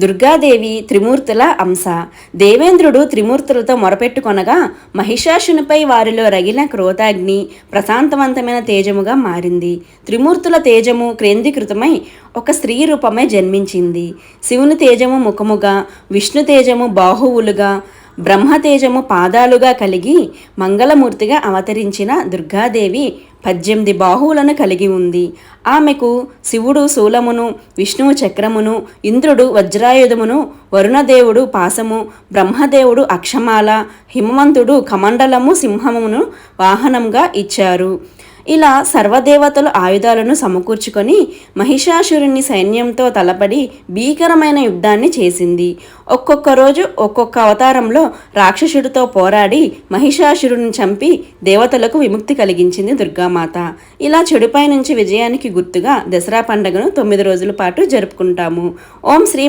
దుర్గాదేవి త్రిమూర్తుల అంశ. దేవేంద్రుడు త్రిమూర్తులతో మొరపెట్టుకొనగా మహిషాసునిపై వారిలో రగిలిన క్రోధాగ్ని ప్రశాంతవంతమైన తేజముగా మారింది. త్రిమూర్తుల తేజము కేంద్రీకృతమై ఒక స్త్రీ రూపమై జన్మించింది. శివుని తేజము ముఖముగా, విష్ణు తేజము బాహువులుగా, బ్రహ్మతేజము పాదాలుగా కలిగి మంగళమూర్తిగా అవతరించిన దుర్గాదేవి 18 బాహువులను కలిగి ఉంది. ఆమెకు శివుడు శూలమును, విష్ణువు చక్రమును, ఇంద్రుడు వజ్రాయుధమును, వరుణదేవుడు పాశము, బ్రహ్మదేవుడు అక్షమాల, హిమవంతుడు కమండలము సింహమును వాహనంగా ఇచ్చారు. ఇలా సర్వదేవతలు ఆయుధాలను సమకూర్చుకొని మహిషాసురుని సైన్యంతో తలపడి భీకరమైన యుద్ధాన్ని చేసింది. ఒక్కొక్క రోజు ఒక్కొక్క అవతారంలో రాక్షసుడితో పోరాడి మహిషాసురుని చంపి దేవతలకు విముక్తి కలిగించింది దుర్గామాత. ఇలా చెడుపై నుంచి విజయానికి గుర్తుగా దసరా పండుగను 9 రోజుల పాటు జరుపుకుంటాము. ఓం శ్రీ